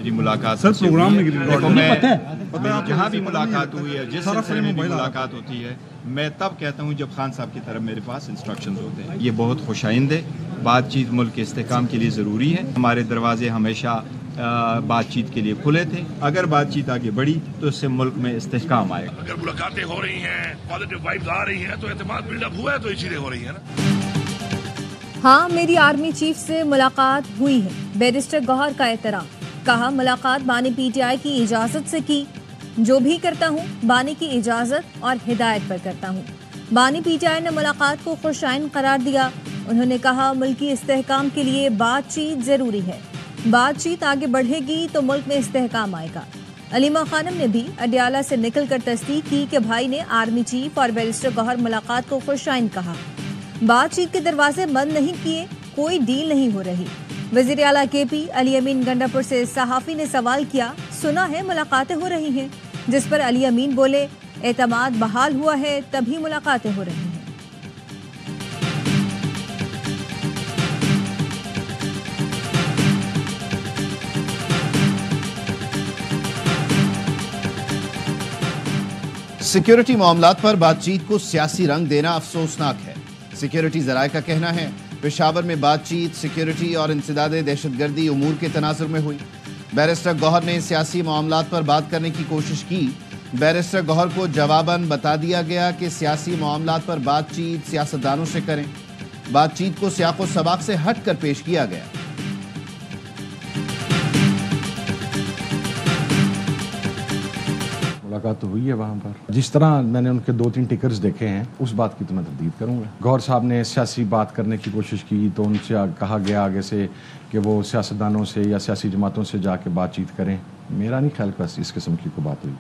मेरी मुलाकात sir programme में देखो, मैं जहाँ भी मुलाकात हुई है, जिस सिलसिले में भी मुलाकात होती है, मैं तब कहता हूँ जब खान साहब की तरफ मेरे पास इंस्ट्रक्शंस होते हैं। ये बहुत खुशाइंद है, बातचीत मुल्क के इस्तेहकाम के लिए ज़रूरी है। हमारे दरवाजे हमेशा बातचीत के लिए खुले थे। अगर बातचीत आगे बढ़ी तो इससे मुल्क में इस्तेहकाम आएगा। अगर मुलाकातें हो रही हैं, पॉजिटिव वाइब्स आ रही हैं, तो एतमाद बिल्डअप हुआ है, तो इसीलिए हो रही है ना। हाँ, मेरी आर्मी चीफ से मुलाकात हुई है, बैरिस्टर गौहर का एतराफ़। कहा, मुलाकात बानी पीटीआई की इजाजत से की। जो भी करता हूँ बानी की इजाजत और हिदायत पर करता हूँ। बानी पीटीआई ने मुलाकात को खुशाइन करार दिया। उन्होंने कहा, मुल्की इस्तेहकाम के लिए बातचीत जरूरी है। बातचीत आगे बढ़ेगी तो मुल्क में इस्तेहकाम आएगा। अलीमा खानम ने भी अडियाला से निकलकर तस्दीक की कि भाई ने आर्मी चीफ और बैरिस्टर गौहर मुलाकात को खुशाइन कहा। बातचीत के दरवाजे बंद नहीं किए, कोई डील नहीं हो रही। वजीर आला केपी अली अमीन गंडापुर से सहाफी ने सवाल किया, सुना है मुलाकातें हो रही हैं, जिस पर अली अमीन बोले, एतमाद बहाल हुआ है तभी मुलाकातें हो रही हैं। सिक्योरिटी मामलात पर बातचीत को सियासी रंग देना अफसोसनाक है। सिक्योरिटी जराये का कहना है, पेशावर में बातचीत सिक्योरिटी और इंसदादे दहशतगर्दी उमूर के तनाजुर में हुई। बैरिस्टर गौहर ने सियासी मामलात पर बात करने की कोशिश की। बैरिस्टर गौहर को जवाबन बता दिया गया कि सियासी मामलात पर बातचीत सियासतदानों से करें। बातचीत को सियाको सबाक से हट कर पेश किया गया। मुलाकात तो हुई है वहाँ पर। जिस तरह मैंने उनके 2-3 टिकर्स देखे हैं, उस बात की तो मैं तस्दीक करूँगा। गौहर साहब ने सियासी बात करने की कोशिश की तो उनसे कहा गया आगे से कि वो सियासतदानों से या सियासी जमातों से जाके बातचीत करें। मेरा नहीं ख्याल कि इस किस्म की कोई बात हुई।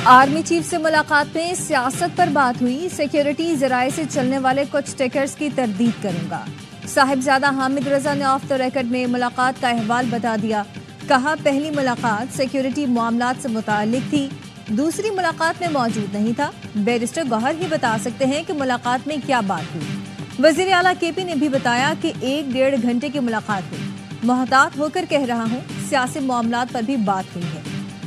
आर्मी चीफ से मुलाकात में सियासत पर बात हुई। सिक्योरिटी जराये से चलने वाले कुछ टिकर्स की तरदीद करूंगा। साहिबजादा हामिद रजा ने ऑफ द रिकॉर्ड में मुलाकात का अहवाल बता दिया। कहा, पहली मुलाकात सिक्योरिटी मामलात से मुताल्लिक थी, दूसरी मुलाकात में मौजूद नहीं था। बैरिस्टर गौहर ही बता सकते हैं कि मुलाकात में क्या बात हुई। वजीर आला केपी ने भी बताया कि 1-1.5 घंटे की मुलाकात हुई। मोहतात होकर कह रहा हूँ, सियासी मामलात पर भी बात हुई है।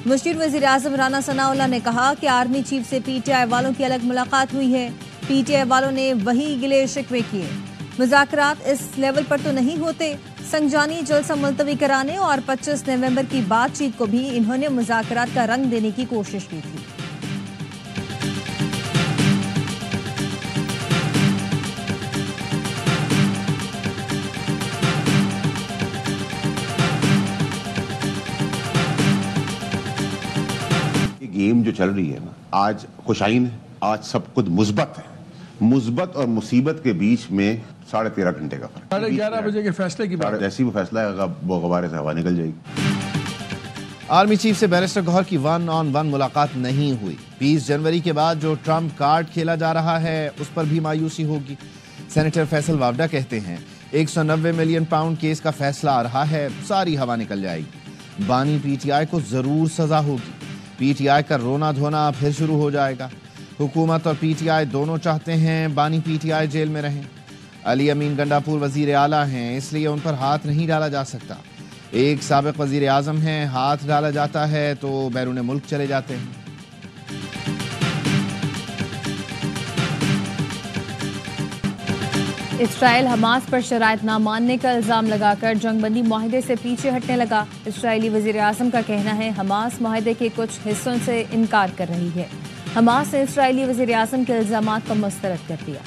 मुशीर वजीर आजम राना सनाउल्लाह ने कहा कि आर्मी चीफ से पीटीआई वालों की अलग मुलाकात हुई है। पीटीआई वालों ने वही गिले शिकवे किए। मुज़ाकरात इस लेवल पर तो नहीं होते। संजानी जलसा मुलतवी कराने और 25 नवंबर की बातचीत को भी इन्होंने मुज़ाकरात का रंग देने की कोशिश की थी। गेम जो चल रही है ना, आज खुशाइन है, आज सब कुछ मुस्बत है। मुस्बत और मुसीबत के बीच में 13.5 घंटे का फर्क। 11:30 बजे के फैसले की बात। जैसी वो फैसला है वो गवारे से हवा निकल जाएगी। आर्मी चीफ से बैरिस्टर गौहर की 1-on-1 मुलाकात नहीं हुई। 20 जनवरी के बाद जो ट्रंप कार्ड खेला जा रहा है उस पर भी मायूसी होगी। सेनेटर फैसल वावडा कहते हैं, 190 मिलियन पाउंड केस का फैसला आ रहा है, सारी हवा निकल जाएगी। बानी पीटीआई को जरूर सजा होगी। पीटीआई का रोना धोना फिर शुरू हो जाएगा। हुकूमत और पीटीआई दोनों चाहते हैं बानी पीटीआई जेल में रहें। अली अमीन गंडापुर वजीर आला हैं, इसलिए उन पर हाथ नहीं डाला जा सकता। एक साबिक वजीर आजम हैं, हाथ डाला जाता है तो बैरून मुल्क चले जाते हैं। इसराइल हमास पर शराइत ना मानने का इल्जाम लगाकर जंगबंदी मुआहदे से पीछे हटने लगा। इसराइली वजीर आजम का कहना है, हमास मुआहदे के कुछ हिस्सों से इनकार कर रही है। हमास ने इसराइली वजीर आजम के इल्जामात को मुस्तरद कर दिया।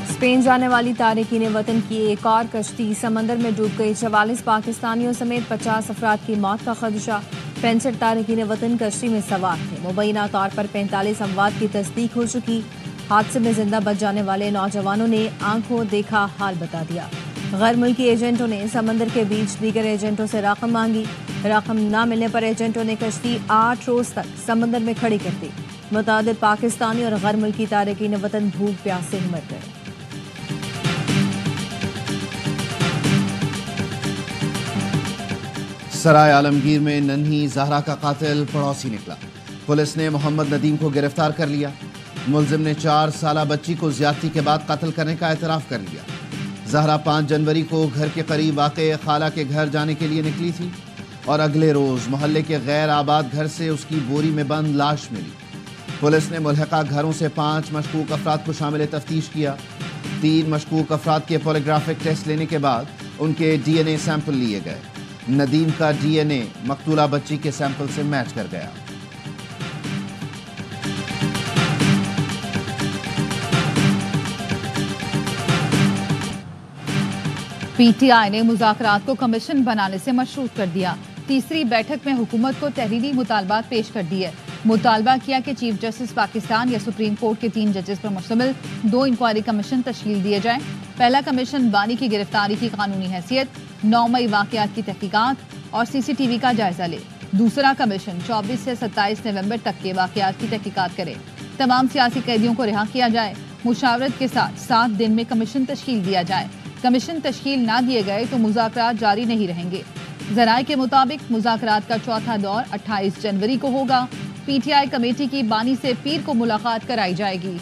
स्पेन जाने वाली तारिकीन वतन की एक और कश्ती समंदर में डूब गई। 44 पाकिस्तानियों समेत 50 अफराद की मौत का खदशा। 65 तारिकीन वतन कश्ती में सवार थे। मुबैना तौर पर 45 अमवात की तस्दीक हो चुकी। हादसे में जिंदा बच जाने वाले नौजवानों ने आंखों देखा हाल बता दिया। गैर मुल्की एजेंटों ने समंदर के बीच दीगर एजेंटों से रकम मांगी। रकम न मिलने पर एजेंटों ने कश्ती 8 रोज तक समंदर में खड़ी कर दी। मुतादिद पाकिस्तानी और गैर मुल्की तारिकीन वतन भूख प्यास से मर गए। सराय आलमगीर में नन्ही जहरा का कातिल पड़ोसी निकला। पुलिस ने मोहम्मद नदीम को गिरफ्तार कर लिया। मुलजिम ने 4 साला बच्ची को ज्यादती के बाद कत्ल करने का एतराफ कर लिया। जहरा 5 जनवरी को घर के करीब वाक़े खाला के घर जाने के लिए निकली थी और अगले रोज मोहल्ले के गैर आबाद घर से उसकी बोरी में बंद लाश मिली। पुलिस ने मुल्हका घरों से 5 मशकूक अफराद को शामिल तफ्तीश किया। 3 मशकूक अफराद के पॉलीग्राफिक टेस्ट लेने के बाद उनके DNA सैंपल लिए गए। नदीम का DNA मकतूला बच्ची के सैंपल से मैच कर गया। PTI ने मुज़ाकरात को कमीशन बनाने से मशरूत कर दिया। तीसरी बैठक में हुकूमत को तहरीरी मुतालबात पेश कर दिए। मुतालबा किया कि चीफ जस्टिस पाकिस्तान या सुप्रीम कोर्ट के 3 जजेस पर मुश्तमिल 2 इंक्वायरी कमीशन तश्कील दिए जाएं। पहला कमीशन बानी की गिरफ्तारी की कानूनी हैसियत, 9 मई वाक़यात की तहकीकात और CCTV का जायजा ले। दूसरा कमीशन 24 से 27 नवंबर तक के वाक़यात की तहकीकात करे। तमाम सियासी कैदियों को रिहा किया जाए। मुशावरत के साथ 7 दिन में कमीशन तश्कील दिया जाए। कमीशन तश्कील ना दिए गए तो मुज़ाकरात जारी नहीं रहेंगे। ज़राए के मुताबिक मुज़ाकरात का चौथा दौर 28 जनवरी को होगा। PTI कमेटी की बानी से पीर को मुलाकात कराई जाएगी।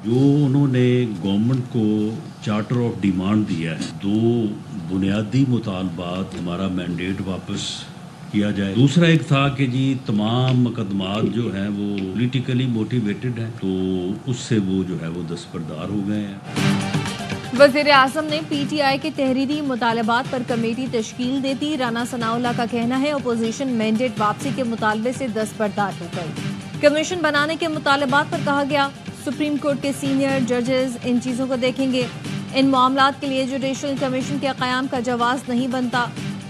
जो उन्होंने गवर्नमेंट को चार्टर ऑफ डिमांड दिया है, 2 बुनियादी मुतालबात, हमारा मैंडेट वापस किया जाए। दूसरा एक था कि जी तमाम मुकदमात जो हैं वो पॉलिटिकली मोटिवेटेड हैं, तो उससे वो जो है वो दस्तबरदार हो गए हैं। वज़ीर आज़म ने PTI के तहरीरी मुतालबात पर कमेटी तश्कील देती। राना सनाउल्लाह का कहना है अपोजिशन मैंडेट वापसी के मुतालबे से दस्तबरदार हो गई। कमीशन बनाने के मुतालबात पर कहा गया सुप्रीम कोर्ट के सीनियर जजेस इन चीज़ों को देखेंगे। इन मामलात के लिए जुडिशल कमीशन के क़याम का जवाज़ नहीं बनता।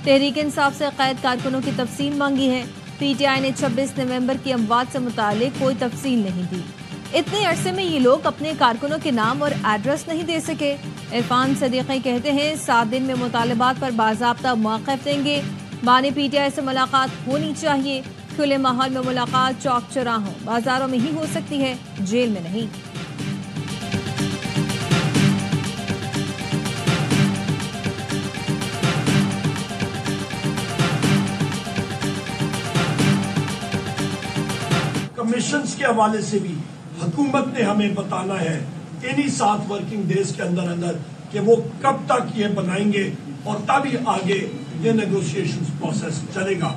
तहरीक इंसाफ से कैद कारकुनों की तफसील मांगी है। PTI ने 26 नवंबर की अमवात से मुतालिक कोई तफसील नहीं दी। इतने अरसे में ये लोग अपने कारकुनों के नाम और एड्रेस नहीं दे सके। इरफान सदीक़ी कहते हैं 7 दिन में मुतालबात पर बाज़ाब्ता मौक़िफ़ देंगे। बानी PTI से मुलाकात होनी चाहिए। खुले माहौल में मुलाकात चौक चौराहों बाजारों में ही हो सकती है, जेल में नहीं। कमीशंस के हवाले से भी हुकूमत ने हमें बताना है इन्हीं 7 वर्किंग डेज के अंदर अंदर कि वो कब तक ये बनाएंगे और तभी आगे ये नेगोशिएशंस प्रोसेस चलेगा।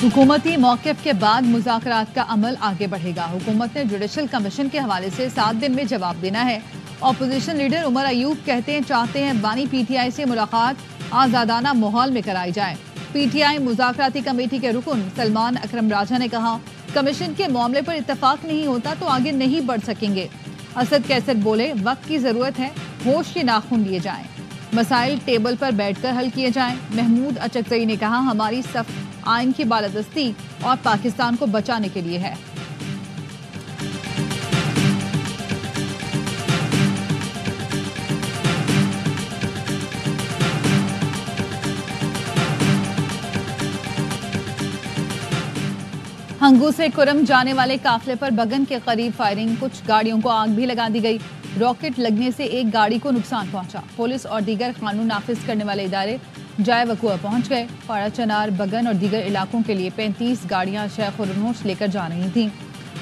हुकूमती मौक़िफ़ के बाद मुज़ाकरात का अमल आगे बढ़ेगा। हुकूमत ने जुडिशल कमीशन के हवाले से 7 दिन में जवाब देना है। अपोजिशन लीडर उमर अयूब चाहते हैं बानी PTI से मुलाकात आज़ादाना माहौल में कराई जाए। PTI मुज़ाकराती कमेटी के रुकन सलमान अकरम राजा ने कहा कमीशन के मामले पर इत्तफाक नहीं होता तो आगे नहीं बढ़ सकेंगे। असद कैसर बोले वक्त की ज़रूरत है, होश के नाखून लिए जाएं, मसाइल टेबल पर बैठकर हल किए जाएं। महमूद अचकज़ई ने कहा हमारी सफ आइन की बालादस्ती और पाकिस्तान को बचाने के लिए है। हंगू से कुरम जाने वाले काफिले पर बगन के करीब फायरिंग, कुछ गाड़ियों को आग भी लगा दी गई। रॉकेट लगने से एक गाड़ी को नुकसान पहुंचा। पुलिस और दीगर कानून नाफिज करने वाले इदारे जाए वक़ुआ पहुंच गए। पाड़ा चनार, बगन और दीगर इलाकों के लिए 35 गाड़ियां शेख उर्नोश लेकर जा रही थीं।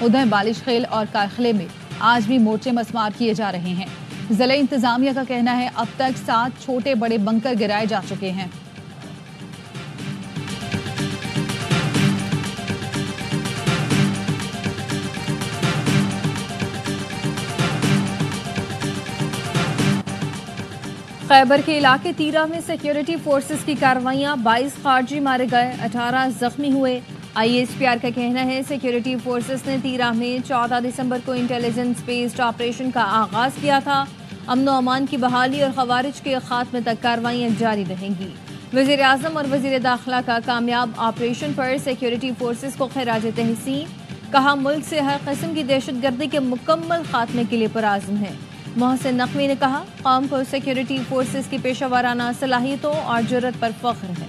उधर बालिश खेल और कारखले में आज भी मोर्चे मसमार किए जा रहे हैं। ज़िला इंतजामिया का कहना है अब तक 7 छोटे बड़े बंकर गिराए जा चुके हैं। खैबर के इलाके तीरा में सिक्योरिटी फोर्सेस की कार्रवाइयां, 22 खारजी मारे गए, 18 जख्मी हुए। ISPR का कहना है सिक्योरिटी फोर्सेस ने तीरा में 14 दिसंबर को इंटेलिजेंस बेस्ड ऑपरेशन का आगाज किया था। अमन अमान की बहाली और खवारिज के खात्मे तक कार्रवाइयां जारी रहेंगी। वज़ीर आज़म और वज़ीर दाखिला का कामयाब ऑपरेशन पर सिक्योरिटी फोर्सेस को खिराज तहसीन। कहा मुल्क से हर किस्म की दहशत गर्दी के मुकम्मल खात्मे के लिए पुरआज़म है। मोहसिन नकवी ने कहा कौम को सिक्योरिटी फोर्सेस की पेशा वाराना सलाहियतों और जुर्रत पर फख्र है।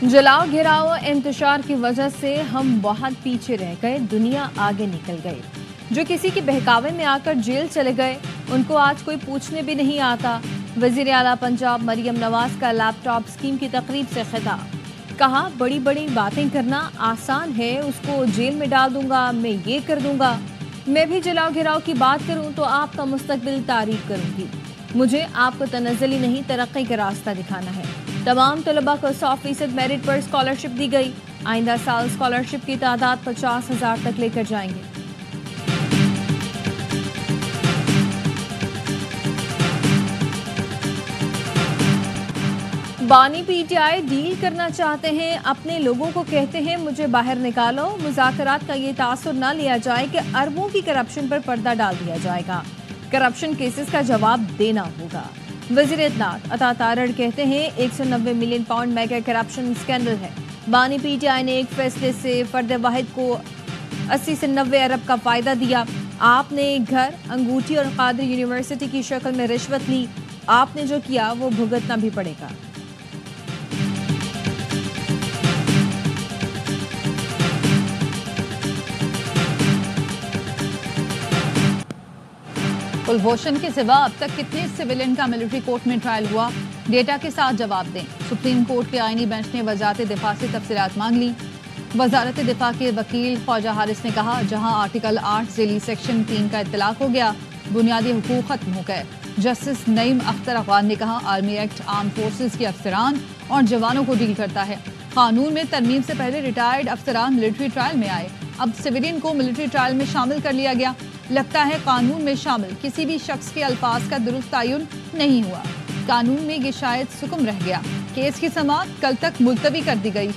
जलाओ घिराओ इंतशार की वजह से हम बहुत पीछे रह गए, दुनिया आगे निकल गई। जो किसी के बहकावे में आकर जेल चले गए उनको आज कोई पूछने भी नहीं आता। वजीर आला पंजाब मरियम नवाज का लैपटॉप स्कीम की तकरीब से खिताब, कहा बड़ी बड़ी बातें करना आसान है, उसको जेल में डाल दूंगा, मैं ये कर दूंगा। मैं भी जलाओ घिराओ की बात करूं तो आपका मुस्तकबिल तारीफ करूंगी। मुझे आपको तनज़्ज़ुली नहीं तरक्की का रास्ता दिखाना है। तमाम तलबा को 100% मेरिट पर स्कॉलरशिप दी गई। आइंदा साल स्कॉलरशिप की तादाद 50,000 तक लेकर जाएंगे। बानी पीटीआई डील करना चाहते हैं, अपने लोगों को कहते हैं मुझे बाहर निकालो। मुज़ाकरात का ये तासुर न लिया जाए कि अरबों की करप्शन पर पर्दा डाल दिया जाएगा। करप्शन केसेस का जवाब देना होगा। वज़ीर इत्तलात अता तारड़ कहते हैं 190 million pound mega corruption scandal है। बानी पीटीआई ने एक फैसले से फर्द वाहिद को 80 से 90 अरब का फायदा दिया। आपने घर, अंगूठी और कादरी यूनिवर्सिटी की शक्ल में रिश्वत ली। आपने जो किया वो भुगतना भी पड़ेगा। कुलभूषण के सिवा अब तक कितने सिविलियन का मिलिट्री कोर्ट में ट्रायल हुआ, डेटा के साथ जवाब दें। सुप्रीम कोर्ट के आईनी बेंच ने वजारत दिफा से तफसीलात मांग ली। वजारत दिफा के वकील ख्वाजा हारिस ने कहा, जहां आर्टिकल 8 ज़ेली सेक्शन 3 का इत्तलाक हो गया, बुनियादी हुकूक खत्म हो गए। जस्टिस नईम अख्तर अफगान ने कहा, आर्मी एक्ट आर्म फोर्सेज के अफसरान और जवानों को डील करता है। कानून में तरमीम से पहले रिटायर्ड अफसरान मिलिट्री ट्रायल में आए, अब सिविलियन को मिलिट्री ट्रायल में शामिल कर लिया गया। लगता है कानून में शामिल किसी भी शख्स के अल्फाज का दुरुस्त तयन नहीं हुआ। कानून में ये शायद सुकुम रह गया। केस की समाअत कल तक मुलतवी कर दी गई।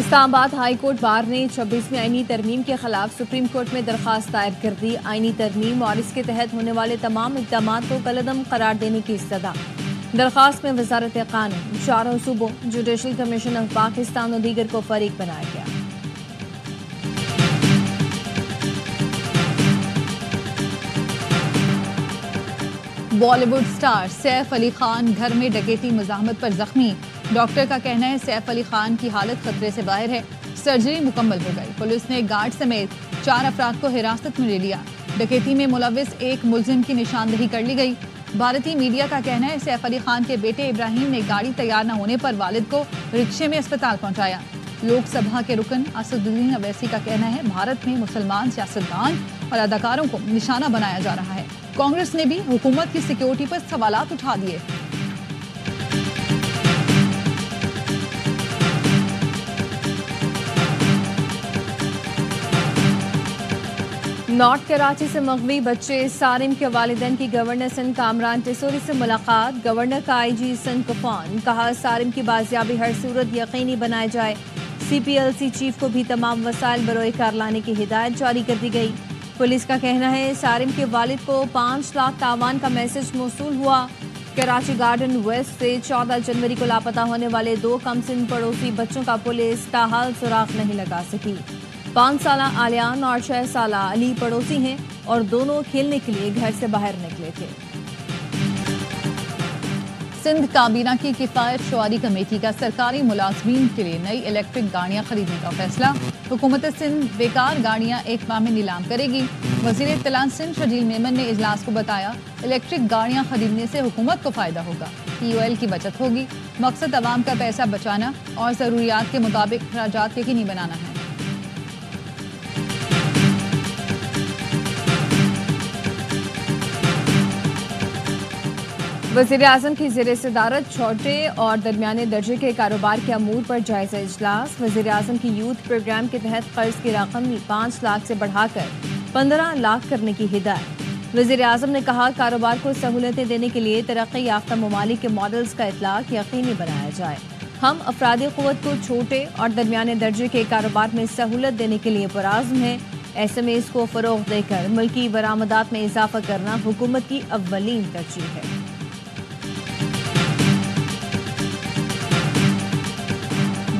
इस्लामाबाद हाई कोर्ट बार ने 26वीं आईनी तरमीम के खिलाफ सुप्रीम कोर्ट में दरख्वास्त दायर कर दी। आईनी तरमीम और इसके तहत होने वाले तमाम इक़दामात को कलअदम करार देने की इस्तदा। दरख्वास्त में वजारत कानून, 4 सूबों, जुडिशल कमीशन ऑफ पाकिस्तान और दीगर को फरीक बनाया गया। बॉलीवुड स्टार सैफ अली खान घर में डकैती मुज़ाहमत पर जख्मी। डॉक्टर का कहना है सैफ अली खान की हालत खतरे से बाहर है, सर्जरी मुकम्मल हो गई। पुलिस ने गार्ड समेत 4 अफराद को हिरासत में ले लिया। डकैती में मुलविस एक मुलजिम की निशानदेही कर ली गई। भारतीय मीडिया का कहना है सैफ अली खान के बेटे इब्राहिम ने गाड़ी तैयार न होने पर वालिद को रिक्शे में अस्पताल पहुंचाया। लोकसभा के रुकन असदुद्दीन अवैसी का कहना है भारत में मुसलमान सियासतदान और अदाकारों को निशाना बनाया जा रहा है। कांग्रेस ने भी हुकूमत की सिक्योरिटी पर सवालात उठा दिए। नॉर्थ कराची से मगवी बच्चे सारिम के वालिदैन की गवर्नर सिंध कामरान टिसोरी से मुलाकात। गवर्नर का आईजी सिंध कफान, कहा सारिम की बाजियाबी हर सूरत यकीनी बनाए जाए। CPLC चीफ को भी तमाम वसाइल बरोए कार लाने की हिदायत जारी कर दी गई। पुलिस का कहना है सारिम के वालिद को 5 लाख तावान का मैसेज मौसूल हुआ। कराची गार्डन वेस्ट से 14 जनवरी को लापता होने वाले 2 कमसिन पड़ोसी बच्चों का पुलिस ताहाल सुराग नहीं लगा सकी। 5 साला आलियान और 6 साला अली पड़ोसी हैं और दोनों खेलने के लिए घर से बाहर निकले थे। सिंध काबीना की किफायत शुआरी कमेटी का सरकारी मुलाजमीन के लिए नई इलेक्ट्रिक गाड़ियां खरीदने का फैसला। हुकूमत सिंध बेकार गाड़ियां एक माह में नीलाम करेगी। वजीर इत्तलात सिंध शजील मेमन ने इजलास को बताया, इलेक्ट्रिक गाड़ियां खरीदने से हुकूमत को फायदा होगा, EOL की बचत होगी। मकसद आवाम का पैसा बचाना और जरूरियात के मुताबिक अखराजात यकीनी बनाना है। वज़ीर आज़म की ज़ेर सदारत छोटे और दरमियाने दर्जे के कारोबार के अमूर पर जायजा इजलास। वज़ीर आज़म की यूथ प्रोग्राम के तहत कर्ज की रकम 5 लाख से बढ़ाकर 15 लाख करने की हिदायत। वज़ीर आज़म ने कहा, कारोबार को सहूलतें देने के लिए तरक्की याफ्ता ममालिक के मॉडल्स का इतलाक यकीनी बनाया जाए। हम अफरादी क़ुव्वत को छोटे और दरमियाने दर्जे के कारोबार में सहूलत देने के लिए पुरआज़्म हैं। SMEs को फ़रोग़ देकर मुल्की बरामदात में इजाफा करना हुकूमत की अव्वलीन तरजीह है।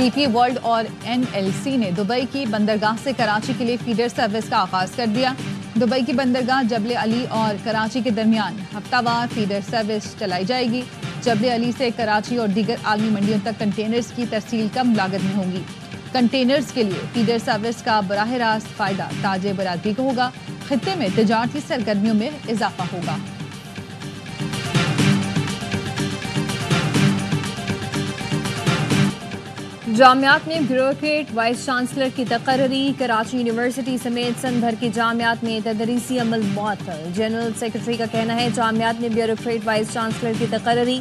डीपी वर्ल्ड और NLC ने दुबई की बंदरगाह से कराची के लिए फीडर सर्विस का आगाज कर दिया। दुबई की बंदरगाह जबले अली और कराची के दरमियान हफ्तावार फीडर सर्विस चलाई जाएगी। जबले अली से कराची और दीगर आलमी मंडियों तक कंटेनर्स की तरसील कम लागत में होगी। कंटेनर्स के लिए फीडर सर्विस का बराह रास्त फायदा ताजे बरादरी को होगा। खित्ते में तिजारती सरगर्मियों में इजाफा होगा। जामियात में ब्यूरोक्रेट वाइस चांसलर की तकर्री। कराची यूनिवर्सिटी समेत सन भर की जामियात में तदरीसी अमल मुअत्तल। जनरल सेक्रेटरी का कहना है जामियात में ब्यूरोक्रेट वाइस चांसलर की तकर्री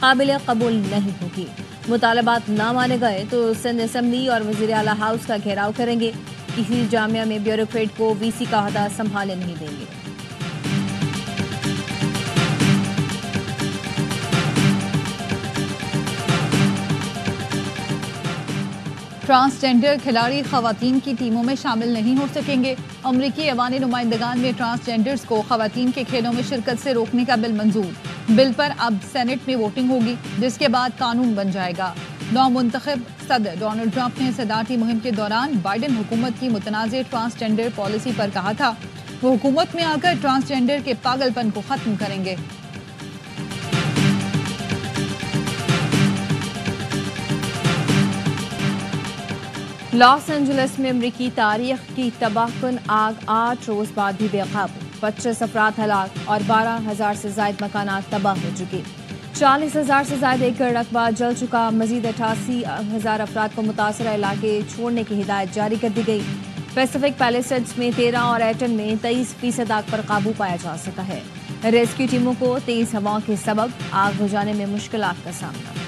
काबिल कबूल नहीं होगी। मुतालबात ना माने गए तो सिंध असम्बली और वज़ीर आला हाउस का घेराव करेंगे। किसी जामिया में ब्यूरोक्रेट को VC का अहदा संभालने नहीं देंगे। ट्रांसजेंडर खिलाड़ी खवातीन की टीमों में शामिल नहीं हो सकेंगे। अमरीकी अवानी नुमाइंदगान में ट्रांसजेंडर्स को खवातीन के खेलों में शिरकत से रोकने का बिल मंजूर। बिल पर अब सेनेट में वोटिंग होगी, जिसके बाद कानून बन जाएगा। नौमुंतखब सदर डोनाल्ड ट्रंप ने सदारती मुहिम के दौरान बाइडेन हुकूमत की मुतनाज़ ट्रांसजेंडर पॉलिसी पर कहा था वो हुकूमत में आकर ट्रांसजेंडर के पागलपन को खत्म करेंगे। लॉस एंजलिस में अमरीकी तारीख की तबाहकुन आग 8 रोज बाद भी बेकाबू। 25 अफराद हलाक और 12,000 से ज्यादा मकानात तबाह हो चुके। 40,000 से ज्यादा एकड़ रकबा जल चुका। मजीद 88,000 अफराद को मुतासरा इलाके छोड़ने की हिदायत जारी कर दी गई। पैसिफिक पैलिसेड्स में 13 और एटन में 23% आग पर काबू पाया जा सका है। रेस्क्यू टीमों को तेज हवाओं के सबब आग बुझाने में मुश्किलात का सामना।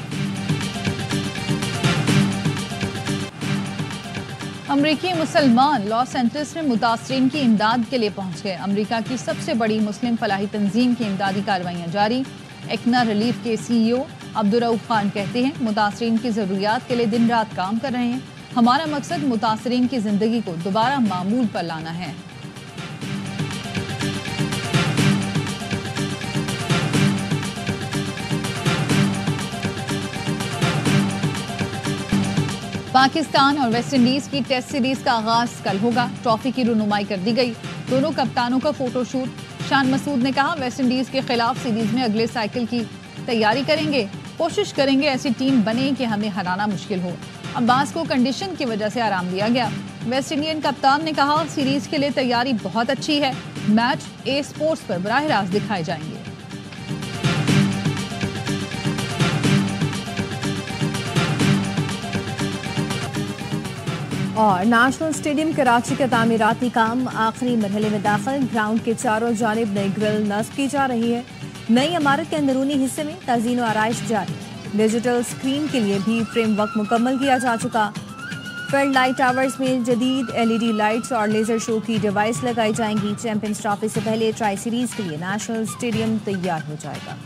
अमरीकी मुसलमान लॉस एंजलिस में मुतासरीन की इमदाद के लिए पहुंच गए। अमरीका की सबसे बड़ी मुस्लिम फलाही तंजीम की इमदादी कार्रवाइयां जारी। एक्ना रिलीफ के CEO अब्दुर्रऊफ खान कहते हैं मुतासरीन की ज़रूरियात के लिए दिन रात काम कर रहे हैं। हमारा मकसद मुतासरीन की जिंदगी को दोबारा मामूल पर लाना है। पाकिस्तान और वेस्ट इंडीज की टेस्ट सीरीज का आगाज कल होगा। ट्रॉफी की रुनुमाई कर दी गई। दोनों कप्तानों का फोटोशूट। शान मसूद ने कहा वेस्ट इंडीज के खिलाफ सीरीज में अगले साइकिल की तैयारी करेंगे। कोशिश करेंगे ऐसी टीम बने कि हमें हराना मुश्किल हो। अब्बास को कंडीशन की वजह से आराम दिया गया। वेस्ट इंडियन कप्तान ने कहा सीरीज के लिए तैयारी बहुत अच्छी है। मैच A स्पोर्ट्स पर बराह रास्त दिखाए जाएंगे। और नेशनल स्टेडियम कराची का तामीराती काम आखिरी मरहले में दाखिल। ग्राउंड के चारों जानिब नई ग्रिल नस्ब की जा रही है। नई इमारत के अंदरूनी हिस्से में तज़ीन व आराइश जारी है। डिजिटल स्क्रीन के लिए भी फ्रेमवर्क मुकम्मल किया जा चुका। फ्लड लाइट टावर्स में जदीद LED लाइट्स और लेजर शो की डिवाइस लगाई जाएंगी। चैंपियंस ट्रॉफी से पहले ट्राई सीरीज के लिए नेशनल स्टेडियम तैयार हो जाएगा।